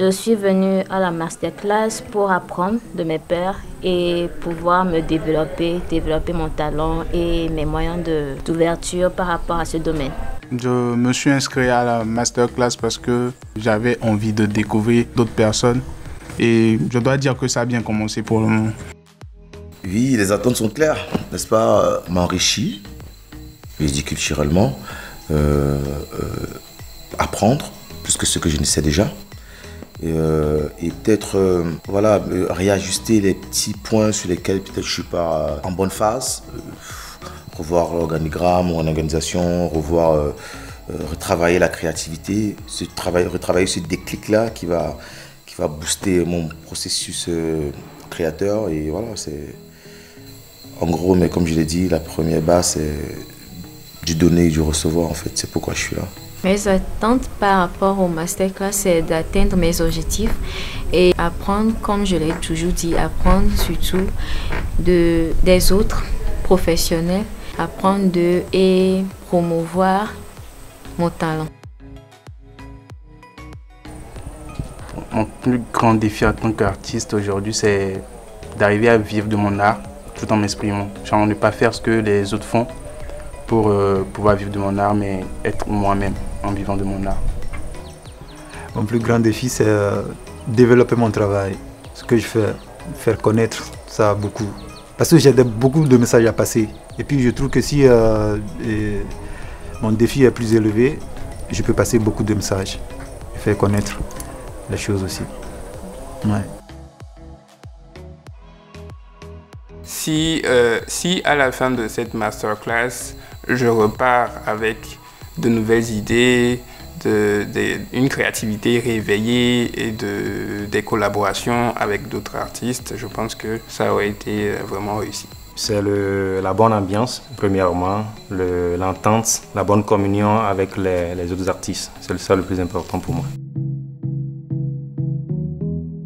Je suis venue à la masterclass pour apprendre de mes pairs et pouvoir me développer mon talent et mes moyens d'ouverture par rapport à ce domaine. Je me suis inscrit à la masterclass parce que j'avais envie de découvrir d'autres personnes et je dois dire que ça a bien commencé pour le moment. Oui, les attentes sont claires, n'est-ce pas? M'enrichir, je dis culturellement, apprendre plus que ce que je ne sais déjà. Et peut-être voilà, réajuster les petits points sur lesquels peut-être je ne suis pas en bonne phase. Revoir l'organigramme, mon organisation, retravailler la créativité, retravailler ce déclic-là qui va booster mon processus créateur. Et voilà, c'est en gros, mais comme je l'ai dit, la première base, c'est du donner et du recevoir en fait. C'est pourquoi je suis là. Mes attentes par rapport au masterclass, c'est d'atteindre mes objectifs et apprendre, comme je l'ai toujours dit, apprendre surtout des autres professionnels, apprendre d'eux et promouvoir mon talent. Mon plus grand défi en tant qu'artiste aujourd'hui, c'est d'arriver à vivre de mon art tout en m'exprimant. Genre ne pas faire ce que les autres font pour pouvoir vivre de mon art, mais être moi-même en vivant de mon art. Mon plus grand défi, c'est développer mon travail. Ce que je fais, faire connaître ça beaucoup. Parce que j'ai beaucoup de messages à passer. Et puis je trouve que si mon défi est plus élevé, je peux passer beaucoup de messages et faire connaître les choses aussi. Ouais. Si à la fin de cette masterclass, je repars avec de nouvelles idées, une créativité réveillée et des collaborations avec d'autres artistes, je pense que ça aurait été vraiment réussi. C'est la bonne ambiance, premièrement, l'entente, la bonne communion avec les autres artistes. C'est ça le plus important pour moi.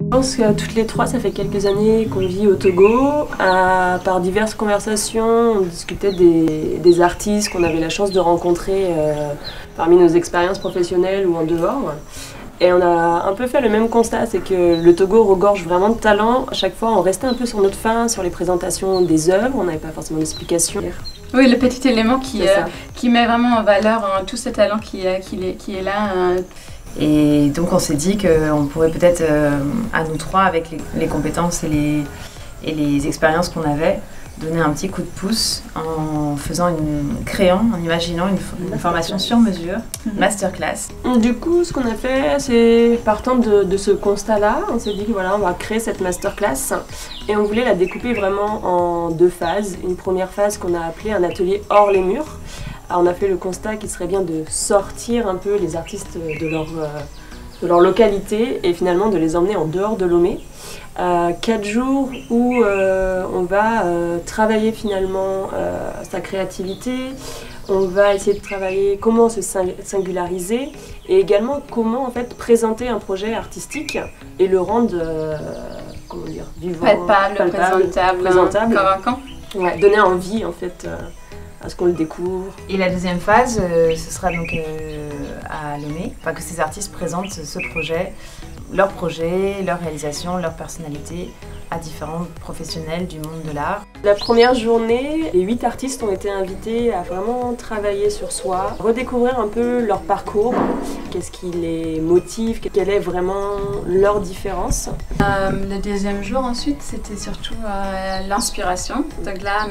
Je pense que toutes les trois, ça fait quelques années qu'on vit au Togo. Par diverses conversations, on discutait des artistes qu'on avait la chance de rencontrer parmi nos expériences professionnelles ou en dehors. Et on a un peu fait le même constat, c'est que le Togo regorge vraiment de talent. À chaque fois, on restait un peu sur notre faim, sur les présentations des œuvres, on n'avait pas forcément d'explication. Oui, le petit élément qui met vraiment en valeur tout ce talent qui est là. Et donc on s'est dit qu'on pourrait peut-être, à nous trois, avec les compétences et les expériences qu'on avait, donner un petit coup de pouce en imaginant une formation sur mesure, masterclass. Du coup, ce qu'on a fait, c'est partant de ce constat-là, on s'est dit voilà, on va créer cette masterclass et on voulait la découper vraiment en deux phases. Une première phase qu'on a appelée un atelier hors les murs. Alors, on a fait le constat qu'il serait bien de sortir un peu les artistes de leur localité et finalement de les emmener en dehors de Lomé. 4 jours où on va travailler finalement sa créativité, on va essayer de travailler comment se singulariser et également comment en fait présenter un projet artistique et le rendre vivant, palpable, présentable, convaincant. Ouais, donner envie en fait à ce qu'on le découvre. Et la deuxième phase, ce sera donc à Lomé, que ces artistes présentent ce projet, leur réalisation, leur personnalité à différents professionnels du monde de l'art. La première journée, les 8 artistes ont été invités à vraiment travailler sur soi, redécouvrir un peu leur parcours, qu'est-ce qui les motive, quelle est vraiment leur différence. Le deuxième jour ensuite, c'était surtout l'inspiration. Donc là,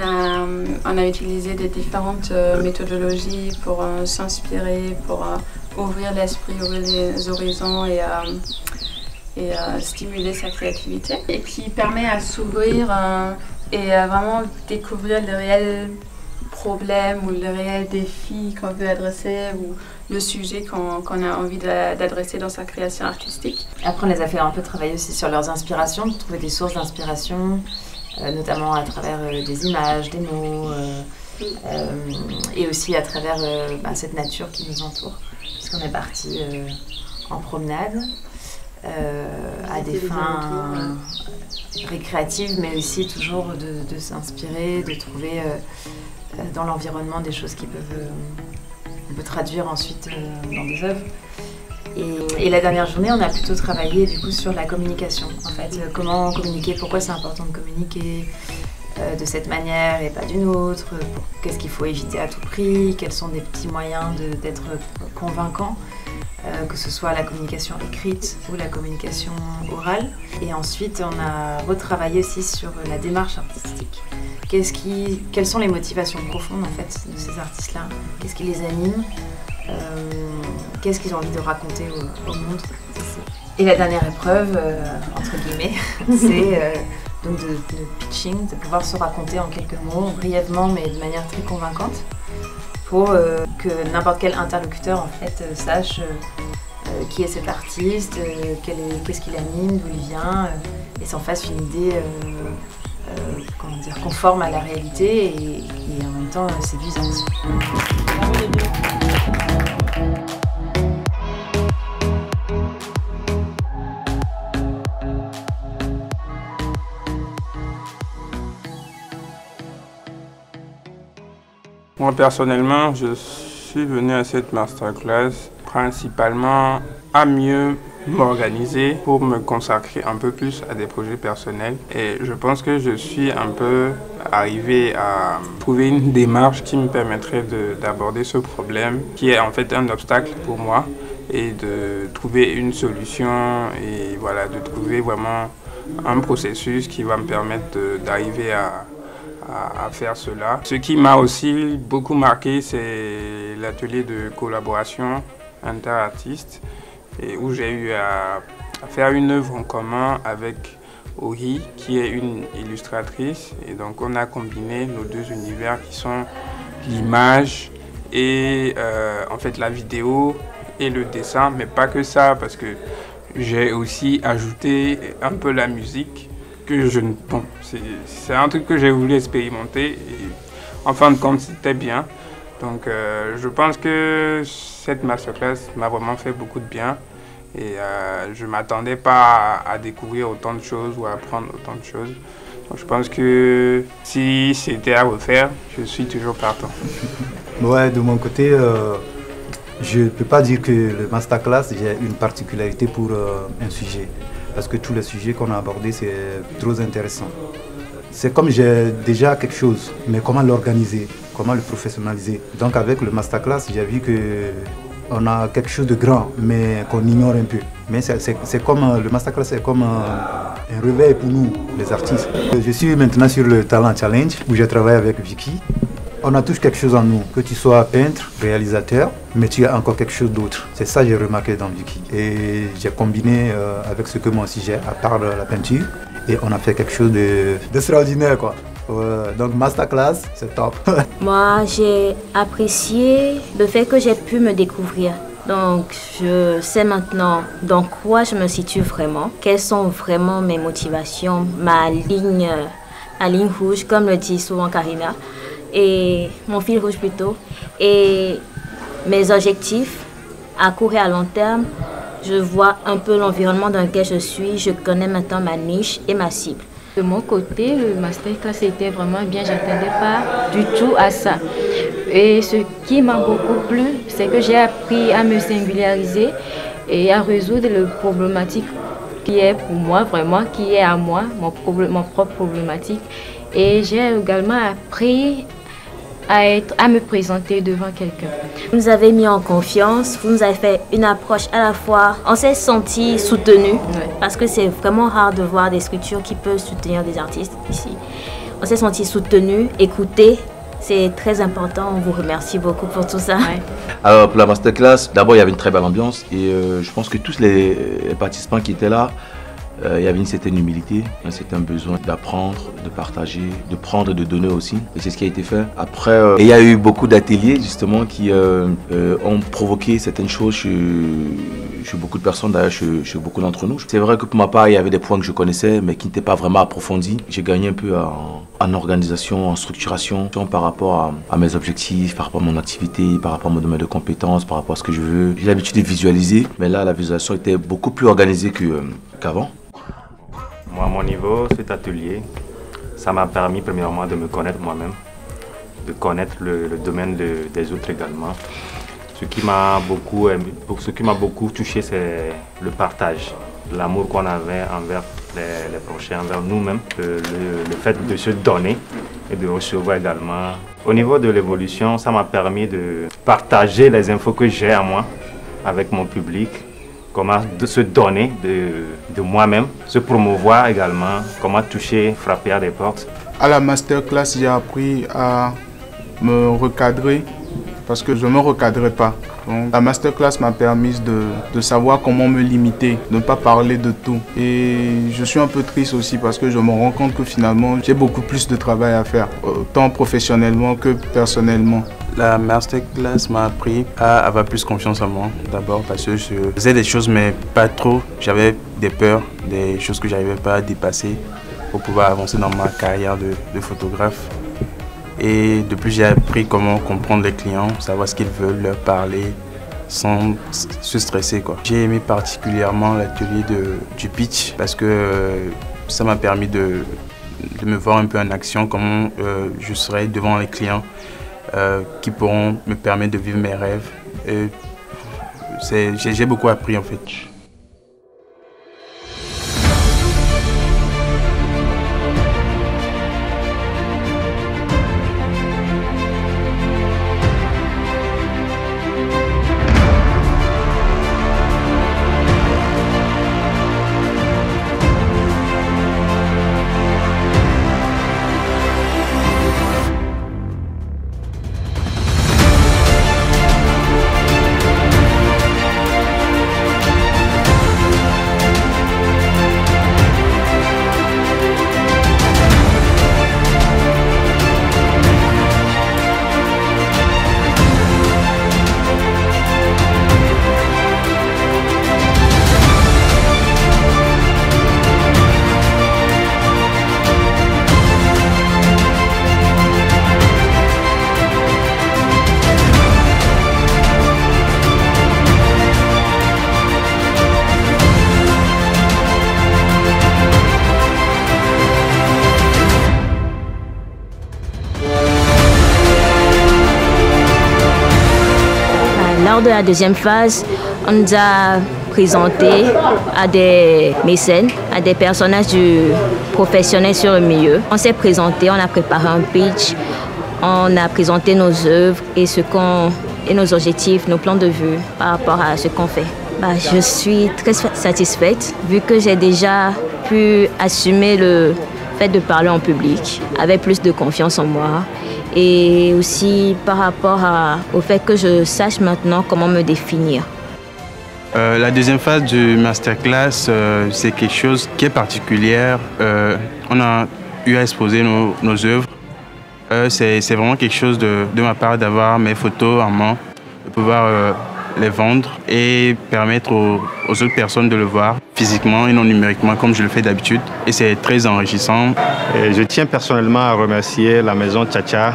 on a utilisé des différentes méthodologies pour s'inspirer, pour ouvrir l'esprit, ouvrir les horizons et stimuler sa créativité. Et qui permet à s'ouvrir et à vraiment découvrir le réel problème ou le réel défi qu'on veut adresser ou le sujet qu'on a envie d'adresser dans sa création artistique. Après, on les a fait un peu travailler aussi sur leurs inspirations, trouver des sources d'inspiration, notamment à travers des images, des mots, et aussi à travers cette nature qui nous entoure. Puisqu'on est parti en promenade, à des fins récréatives, mais aussi toujours de s'inspirer, de trouver dans l'environnement des choses qui peuvent on peut traduire ensuite dans des œuvres. Et la dernière journée, on a plutôt travaillé du coup sur la communication. En fait, comment communiquer, pourquoi c'est important de communiquer de cette manière et pas d'une autre, qu'est-ce qu'il faut éviter à tout prix, quels sont des petits moyens d'être convaincants, que ce soit la communication écrite ou la communication orale. Et ensuite, on a retravaillé aussi sur la démarche artistique. Quelles sont les motivations profondes en fait de ces artistes-là? Qu'est-ce qui les anime? Qu'est-ce qu'ils ont envie de raconter au monde? Et la dernière épreuve, entre guillemets, c'est donc de pitching, de pouvoir se raconter en quelques mots, brièvement mais de manière très convaincante, pour que n'importe quel interlocuteur en fait sache qui est cet artiste, qu'est-ce qui l'anime, d'où il vient, et s'en fasse une idée comment dire, conforme à la réalité et en même temps séduisante. Moi personnellement, je suis venu à cette masterclass principalement à mieux m'organiser pour me consacrer un peu plus à des projets personnels. Et je pense que je suis un peu arrivé à trouver une démarche qui me permettrait d'aborder ce problème, qui est en fait un obstacle pour moi, et de trouver une solution et voilà, de trouver vraiment un processus qui va me permettre d'arriver à faire cela. Ce qui m'a aussi beaucoup marqué, c'est l'atelier de collaboration interartiste, et où j'ai eu à faire une œuvre en commun avec Ori, qui est une illustratrice. Et donc on a combiné nos deux univers qui sont l'image et en fait la vidéo et le dessin, mais pas que ça, parce que j'ai aussi ajouté un peu la musique que je ne... Bon, c'est un truc que j'ai voulu expérimenter et en fin de compte c'était bien. Donc je pense que cette masterclass m'a vraiment fait beaucoup de bien et je ne m'attendais pas à découvrir autant de choses ou à apprendre autant de choses. Donc je pense que si c'était à refaire, je suis toujours partant. Ouais, de mon côté, je ne peux pas dire que le masterclass, j'ai une particularité pour un sujet. Parce que tous les sujets qu'on a abordés, c'est trop intéressant. C'est comme j'ai déjà quelque chose, mais comment l'organiser, comment le professionnaliser. Donc avec le masterclass, j'ai vu qu'on a quelque chose de grand, mais qu'on ignore un peu. Mais c'est comme, le masterclass, c'est comme un réveil pour nous, les artistes. Je suis maintenant sur le Talent Challenge, où je travaille avec Vicky. On a tous quelque chose en nous, que tu sois peintre, réalisateur, mais tu as encore quelque chose d'autre. C'est ça que j'ai remarqué dans Vicky. Et j'ai combiné avec ce que moi aussi j'ai, à part la peinture, et on a fait quelque chose d'extraordinaire, quoi. Donc masterclass, c'est top. Moi, j'ai apprécié le fait que j'ai pu me découvrir. Donc, je sais maintenant dans quoi je me situe vraiment, quelles sont vraiment mes motivations, ma ligne rouge, comme le dit souvent Karina, et mon fil rouge plutôt, et mes objectifs à court et à long terme. Je vois un peu l'environnement dans lequel je suis, je connais maintenant ma niche et ma cible. De mon côté, le masterclass était vraiment bien, je n'attendais pas du tout à ça. Et ce qui m'a beaucoup plu, c'est que j'ai appris à me singulariser et à résoudre les problématiques qui est pour moi, vraiment, qui est à moi, mon propre problématique. Et j'ai également appris à me présenter devant quelqu'un. Vous nous avez mis en confiance, vous nous avez fait une approche à la fois, on s'est senti soutenu, parce que c'est vraiment rare de voir des structures qui peuvent soutenir des artistes ici. On s'est senti soutenu, écouté, c'est très important, on vous remercie beaucoup pour tout ça. Ouais. Alors pour la masterclass, d'abord il y avait une très belle ambiance et je pense que tous les participants qui étaient là, il y avait une certaine humilité, un certain besoin d'apprendre, de partager, de prendre et de donner aussi. Et c'est ce qui a été fait. Après, il y a eu beaucoup d'ateliers justement qui ont provoqué certaines choses chez beaucoup de personnes, d'ailleurs chez beaucoup d'entre nous. C'est vrai que pour ma part, il y avait des points que je connaissais mais qui n'étaient pas vraiment approfondis. J'ai gagné un peu en organisation, en structuration par rapport à mes objectifs, par rapport à mon activité, par rapport à mon domaine de compétences, par rapport à ce que je veux. J'ai l'habitude de visualiser, mais là, la visualisation était beaucoup plus organisée qu'avant. Moi, à mon niveau, cet atelier, ça m'a permis premièrement de me connaître moi-même, de connaître le domaine des autres également. Ce qui m'a beaucoup touché, c'est le partage, l'amour qu'on avait envers les prochains, envers nous-mêmes, le fait de se donner et de recevoir également. Au niveau de l'évolution, ça m'a permis de partager les infos que j'ai à moi avec mon public, comment de se donner de moi-même, se promouvoir également, comment toucher, frapper à des portes. À la masterclass, j'ai appris à me recadrer parce que je ne me recadrais pas. Donc, la masterclass m'a permis de savoir comment me limiter, de ne pas parler de tout. Et je suis un peu triste aussi parce que je me rends compte que finalement, j'ai beaucoup plus de travail à faire, tant professionnellement que personnellement. La masterclass m'a appris à avoir plus confiance en moi, d'abord parce que je faisais des choses mais pas trop. J'avais des peurs, des choses que je n'arrivais pas à dépasser pour pouvoir avancer dans ma carrière de photographe. Et de plus, j'ai appris comment comprendre les clients, savoir ce qu'ils veulent, leur parler sans se stresser, quoi. J'ai aimé particulièrement l'atelier du pitch parce que ça m'a permis de me voir un peu en action, comment je serai devant les clients qui pourront me permettre de vivre mes rêves. J'ai beaucoup appris en fait. Lors de la deuxième phase, on nous a présenté à des mécènes, à des personnages professionnels sur le milieu. On s'est présenté, on a préparé un pitch, on a présenté nos œuvres et nos objectifs, nos plans de vue par rapport à ce qu'on fait. Je suis très satisfaite vu que j'ai déjà pu assumer le fait de parler en public avec plus de confiance en moi. Et aussi par rapport au fait que je sache maintenant comment me définir. La deuxième phase du masterclass, c'est quelque chose qui est particulière. On a eu à exposer nos œuvres. C'est vraiment quelque chose de ma part d'avoir mes photos en main, de pouvoir les vendre et permettre aux autres personnes de le voir physiquement et non numériquement comme je le fais d'habitude. Et c'est très enrichissant. Et je tiens personnellement à remercier la maison Tcha-Tcha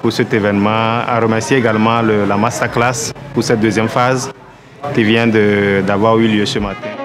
pour cet événement, à remercier également la masterclass pour cette deuxième phase qui vient d'avoir eu lieu ce matin.